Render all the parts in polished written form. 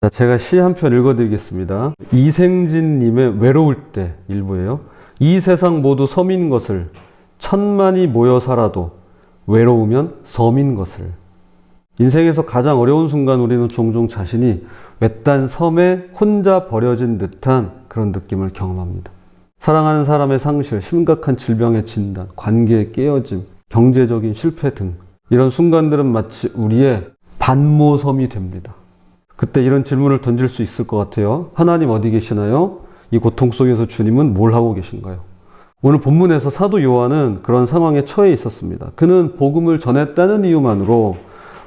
자, 제가 시 한 편 읽어드리겠습니다. 이생진님의 외로울 때 일부예요. 이 세상 모두 섬인 것을 천만이 모여 살아도 외로우면 섬인 것을. 인생에서 가장 어려운 순간 우리는 종종 자신이 외딴 섬에 혼자 버려진 듯한 그런 느낌을 경험합니다. 사랑하는 사람의 상실, 심각한 질병의 진단, 관계의 깨어짐, 경제적인 실패 등 이런 순간들은 마치 우리의 반모섬이 됩니다. 그때 이런 질문을 던질 수 있을 것 같아요. 하나님 어디 계시나요? 이 고통 속에서 주님은 뭘 하고 계신가요? 오늘 본문에서 사도 요한은 그런 상황에 처해 있었습니다. 그는 복음을 전했다는 이유만으로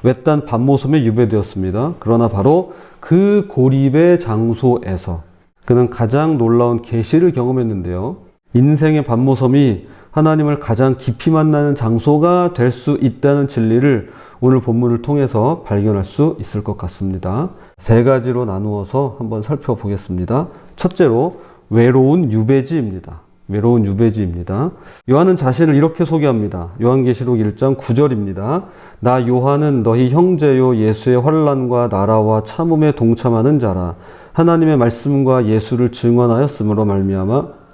외딴 반모섬에 유배되었습니다. 그러나 바로 그 고립의 장소에서 그는 가장 놀라운 계시를 경험했는데요. 인생의 반모섬이 하나님을 가장 깊이 만나는 장소가 될 수 있다는 진리를 오늘 본문을 통해서 발견할 수 있을 것 같습니다. 세 가지로 나누어서 한번 살펴보겠습니다. 첫째로 외로운 유배지입니다. 외로운 유배지입니다. 요한은 자신을 이렇게 소개합니다. 요한계시록 1장 9절입니다. 나 요한은 너희 형제요 예수의 환난과 나라와 참음에 동참하는 자라. 하나님의 말씀과 예수를 증언하였으므로 말미암아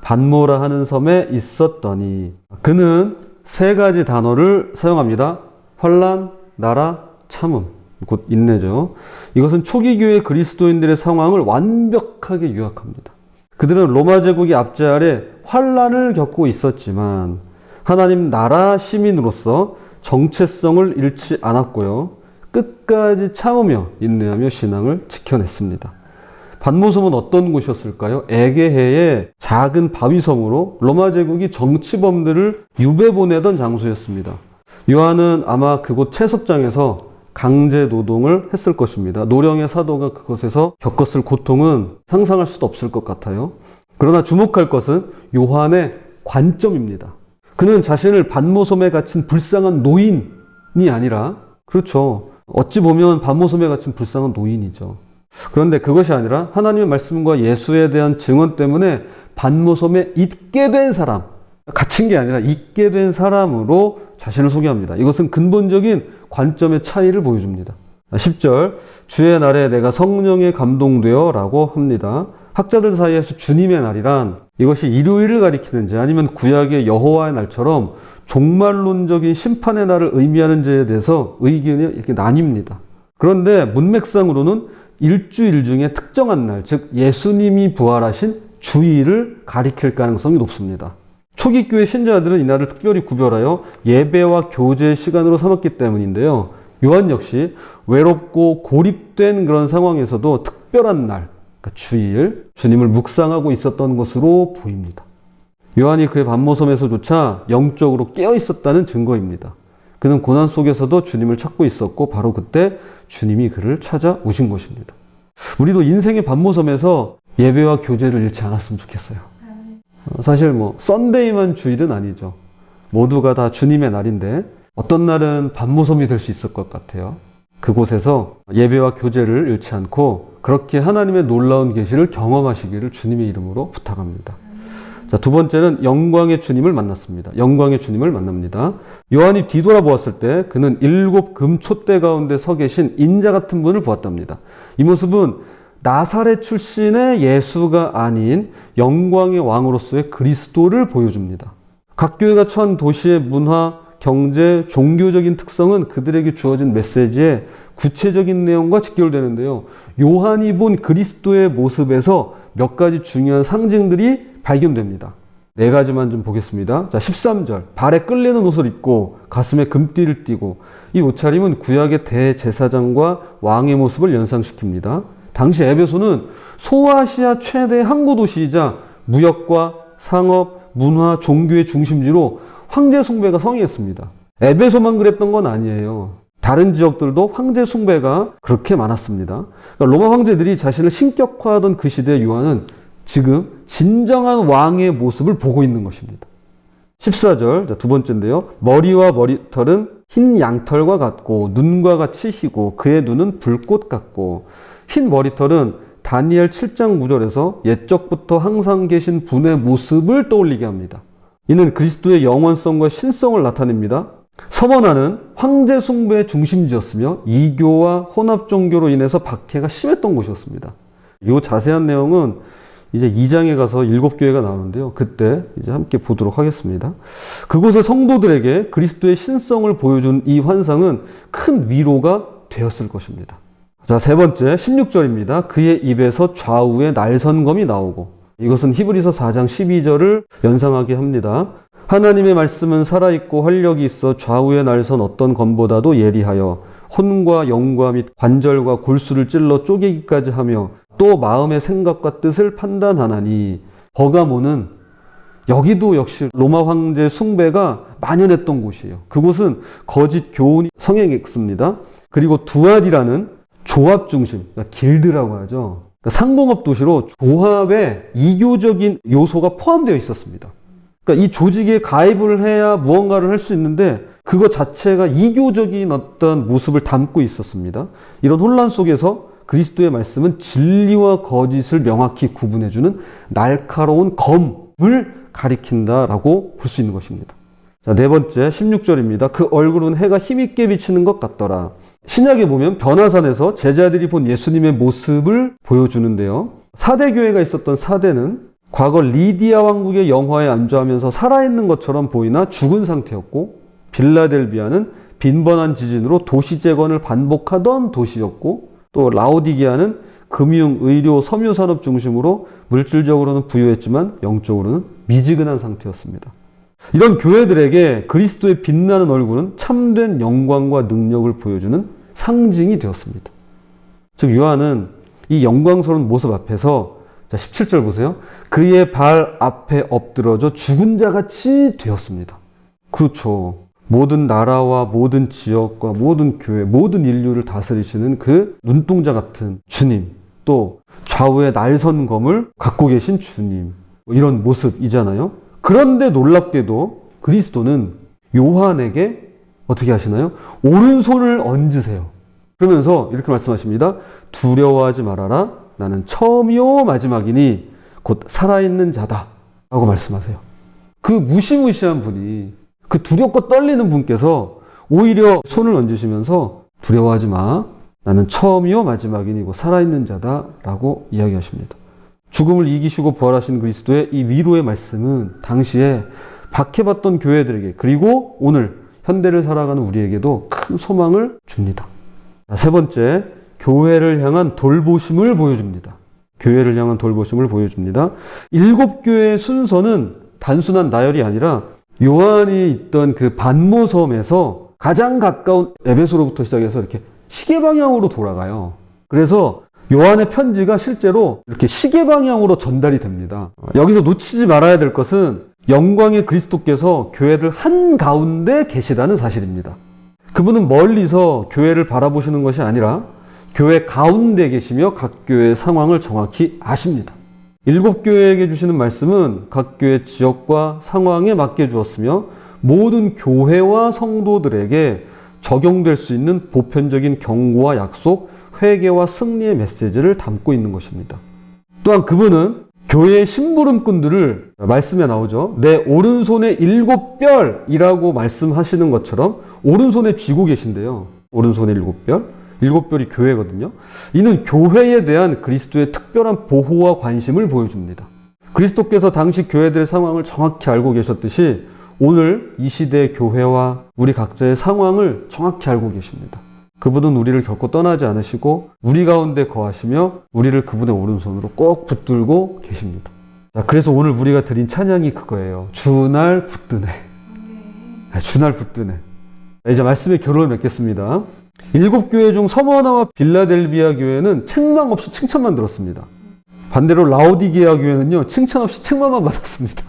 반모라 하는 섬에 있었더니. 그는 세 가지 단어를 사용합니다. 환난, 나라, 참음. 곧 인내죠. 이것은 초기 교회 그리스도인들의 상황을 완벽하게 요약합니다. 그들은 로마 제국의 압제 아래 환난을 겪고 있었지만 하나님 나라 시민으로서 정체성을 잃지 않았고요. 끝까지 참으며 인내하며 신앙을 지켜냈습니다. 반모섬은 어떤 곳이었을까요? 에게해의 작은 바위섬으로 로마 제국이 정치범들을 유배 보내던 장소였습니다. 요한은 아마 그곳 채석장에서 강제 노동을 했을 것입니다. 노령의 사도가 그곳에서 겪었을 고통은 상상할 수도 없을 것 같아요. 그러나 주목할 것은 요한의 관점입니다. 그는 자신을 반모섬에 갇힌 불쌍한 노인이 아니라, 그렇죠, 어찌 보면 반모섬에 갇힌 불쌍한 노인이죠. 그런데 그것이 아니라 하나님의 말씀과 예수에 대한 증언 때문에 반모섬에 있게 된 사람, 갇힌 게 아니라 있게 된 사람으로 자신을 소개합니다. 이것은 근본적인 관점의 차이를 보여줍니다. 10절, 주의 날에 내가 성령에 감동되어 라고 합니다. 학자들 사이에서 주님의 날이란 이것이 일요일을 가리키는지 아니면 구약의 여호와의 날처럼 종말론적인 심판의 날을 의미하는지에 대해서 의견이 이렇게 나뉩니다. 그런데 문맥상으로는 일주일 중에 특정한 날, 즉 예수님이 부활하신 주일을 가리킬 가능성이 높습니다. 초기 교회 신자들은 이날을 특별히 구별하여 예배와 교제의 시간으로 삼았기 때문인데요. 요한 역시 외롭고 고립된 그런 상황에서도 특별한 날, 그러니까 주일, 주님을 묵상하고 있었던 것으로 보입니다. 요한이 그의 반모섬에서조차 영적으로 깨어 있었다는 증거입니다. 그는 고난 속에서도 주님을 찾고 있었고 바로 그때 주님이 그를 찾아오신 것입니다. 우리도 인생의 반모섬에서 예배와 교제를 잃지 않았으면 좋겠어요. 사실 썬데이만 주일은 아니죠. 모두가 다 주님의 날인데 어떤 날은 반모섬이 될 수 있을 것 같아요. 그곳에서 예배와 교제를 잃지 않고 그렇게 하나님의 놀라운 계시를 경험하시기를 주님의 이름으로 부탁합니다. 자, 두 번째는 영광의 주님을 만났습니다. 영광의 주님을 만납니다. 요한이 뒤돌아보았을 때 그는 7 금촛대 가운데 서 계신 인자 같은 분을 보았답니다. 이 모습은 나사렛 출신의 예수가 아닌 영광의 왕으로서의 그리스도를 보여줍니다. 각 교회가 처한 도시의 문화, 경제, 종교적인 특성은 그들에게 주어진 메시지의 구체적인 내용과 직결되는데요. 요한이 본 그리스도의 모습에서 몇 가지 중요한 상징들이 발견됩니다. 4가지만 좀 보겠습니다. 자, 13절. 발에 끌리는 옷을 입고 가슴에 금띠를 띠고, 이 옷차림은 구약의 대제사장과 왕의 모습을 연상시킵니다. 당시 에베소는 소아시아 최대 항구 도시이자 무역과 상업, 문화, 종교의 중심지로 황제 숭배가 성행했습니다. 에베소만 그랬던 건 아니에요. 다른 지역들도 황제 숭배가 그렇게 많았습니다. 그러니까 로마 황제들이 자신을 신격화하던 그 시대의 요한은 지금 진정한 왕의 모습을 보고 있는 것입니다. 14절, 두 번째인데요. 머리와 머리털은 흰 양털과 같고 눈과 같이 희고 그의 눈은 불꽃 같고, 흰 머리털은 다니엘 7장 9절에서 옛적부터 항상 계신 분의 모습을 떠올리게 합니다. 이는 그리스도의 영원성과 신성을 나타냅니다. 서머나는 황제 숭배의 중심지였으며 이교와 혼합 종교로 인해서 박해가 심했던 곳이었습니다. 이 자세한 내용은 이제 2장에 가서 7교회가 나오는데요. 그때 이제 함께 보도록 하겠습니다. 그곳의 성도들에게 그리스도의 신성을 보여준 이 환상은 큰 위로가 되었을 것입니다. 자, 세 번째 16절입니다. 그의 입에서 좌우에 날선검이 나오고, 이것은 히브리서 4장 12절을 연상하게 합니다. 하나님의 말씀은 살아있고 활력이 있어 좌우에 날선 어떤 검보다도 예리하여 혼과 영과 및 관절과 골수를 찔러 쪼개기까지 하며 또 마음의 생각과 뜻을 판단하나니. 버가모는 여기도 역시 로마 황제 숭배가 만연했던 곳이에요. 그곳은 거짓 교훈이 성행했습니다. 그리고 두알이라는 조합 중심, 그러니까 길드라고 하죠. 그러니까 상공업 도시로 조합에 이교적인 요소가 포함되어 있었습니다. 그러니까 이 조직에 가입을 해야 무언가를 할 수 있는데 그것 자체가 이교적인 어떤 모습을 담고 있었습니다. 이런 혼란 속에서 그리스도의 말씀은 진리와 거짓을 명확히 구분해주는 날카로운 검을 가리킨다라고 볼 수 있는 것입니다. 자, 네 번째 16절입니다. 그 얼굴은 해가 힘있게 비치는 것 같더라. 신약에 보면 변화산에서 제자들이 본 예수님의 모습을 보여주는데요. 사대교회가 있었던 사대는 과거 리디아 왕국의 영화에 안주하면서 살아있는 것처럼 보이나 죽은 상태였고, 빌라델비아는 빈번한 지진으로 도시 재건을 반복하던 도시였고, 또 라오디게아는 금융, 의료, 섬유 산업 중심으로 물질적으로는 부유했지만 영적으로는 미지근한 상태였습니다. 이런 교회들에게 그리스도의 빛나는 얼굴은 참된 영광과 능력을 보여주는 상징이 되었습니다. 즉 요한은 이 영광스러운 모습 앞에서, 자 17절 보세요. 그의 발 앞에 엎드러져 죽은 자같이 되었습니다. 그렇죠. 모든 나라와 모든 지역과 모든 교회, 모든 인류를 다스리시는 그 눈동자 같은 주님, 또 좌우에 날선검을 갖고 계신 주님, 이런 모습이잖아요. 그런데 놀랍게도 그리스도는 요한에게 어떻게 하시나요? 오른손을 얹으세요. 그러면서 이렇게 말씀하십니다. 두려워하지 말아라. 나는 처음이요 마지막이니 곧 살아있는 자다. 라고 말씀하세요. 그 무시무시한 분이, 그 두렵고 떨리는 분께서 오히려 손을 얹으시면서 두려워하지 마. 나는 처음이요 마지막이니 곧 살아있는 자다. 라고 이야기하십니다. 죽음을 이기시고 부활하신 그리스도의 이 위로의 말씀은 당시에 박해받던 교회들에게, 그리고 오늘 현대를 살아가는 우리에게도 큰 소망을 줍니다. 세 번째, 교회를 향한 돌보심을 보여줍니다. 교회를 향한 돌보심을 보여줍니다. 7교회의 순서는 단순한 나열이 아니라 요한이 있던 그 반모섬에서 가장 가까운 에베소로부터 시작해서 이렇게 시계 방향으로 돌아가요. 그래서 요한의 편지가 실제로 이렇게 시계 방향으로 전달이 됩니다. 여기서 놓치지 말아야 될 것은 영광의 그리스도께서 교회들 한가운데 계시다는 사실입니다. 그분은 멀리서 교회를 바라보시는 것이 아니라 교회 가운데 계시며 각 교회의 상황을 정확히 아십니다. 7교회에게 주시는 말씀은 각 교회 지역과 상황에 맞게 주었으며 모든 교회와 성도들에게 적용될 수 있는 보편적인 경고와 약속, 회개와 승리의 메시지를 담고 있는 것입니다. 또한 그분은 교회의 심부름꾼들을, 말씀에 나오죠. 내 오른손에 7별이라고 말씀하시는 것처럼 오른손에 쥐고 계신데요. 오른손에 7별. 7별이 교회거든요. 이는 교회에 대한 그리스도의 특별한 보호와 관심을 보여줍니다. 그리스도께서 당시 교회들의 상황을 정확히 알고 계셨듯이 오늘 이 시대의 교회와 우리 각자의 상황을 정확히 알고 계십니다. 그분은 우리를 결코 떠나지 않으시고 우리 가운데 거하시며 우리를 그분의 오른손으로 꼭 붙들고 계십니다. 자, 그래서 오늘 우리가 드린 찬양이 그거예요. 주날 붙드네. 주날 붙드네. 이제 말씀의 결론을 맺겠습니다. 7교회 중 서머나와 빌라델비아 교회는 책망 없이 칭찬만 들었습니다. 반대로 라오디게아 교회는요, 칭찬 없이 책망만 받았습니다.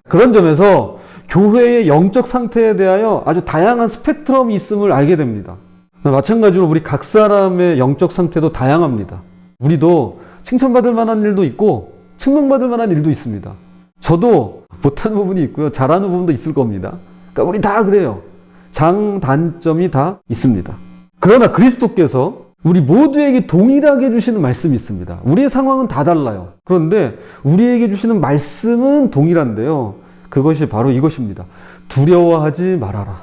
그런 점에서 교회의 영적 상태에 대하여 아주 다양한 스펙트럼이 있음을 알게 됩니다. 마찬가지로 우리 각 사람의 영적 상태도 다양합니다. 우리도 칭찬받을 만한 일도 있고 책망받을 만한 일도 있습니다. 저도 못하는 부분이 있고요, 잘하는 부분도 있을 겁니다. 그러니까 우리 다 그래요. 장단점이 다 있습니다. 그러나 그리스도께서 우리 모두에게 동일하게 주시는 말씀이 있습니다. 우리의 상황은 다 달라요. 그런데 우리에게 주시는 말씀은 동일한데요. 그것이 바로 이것입니다. 두려워하지 말아라.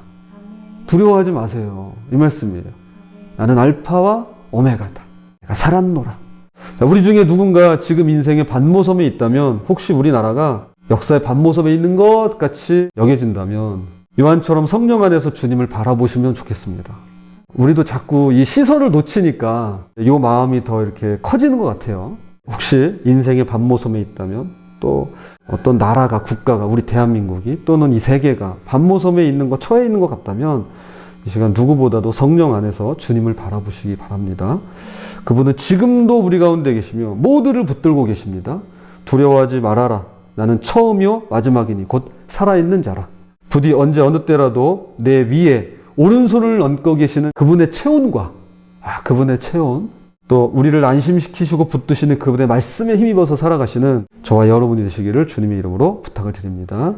두려워하지 마세요. 이 말씀이에요. 나는 알파와 오메가다. 내가 살았노라. 자, 우리 중에 누군가 지금 인생의 반모섬에 있다면, 혹시 우리나라가 역사의 반모섬에 있는 것 같이 여겨진다면 요한처럼 성령 안에서 주님을 바라보시면 좋겠습니다. 우리도 자꾸 이 시선을 놓치니까 이 마음이 더 이렇게 커지는 것 같아요. 혹시 인생의 반모섬에 있다면, 또 어떤 나라가, 국가가, 우리 대한민국이 또는 이 세계가 반모섬에 있는 것, 처해 있는 것 같다면 이 시간 누구보다도 성령 안에서 주님을 바라보시기 바랍니다. 그분은 지금도 우리 가운데 계시며 모두를 붙들고 계십니다. 두려워하지 말아라. 나는 처음이요 마지막이니 곧 살아있는 자라. 부디 언제 어느 때라도 내 위에 오른손을 얹고 계시는 그분의 체온과 그분의 체온, 또 우리를 안심시키시고 붙드시는 그분의 말씀에 힘입어서 살아가시는 저와 여러분이 되시기를 주님의 이름으로 부탁을 드립니다.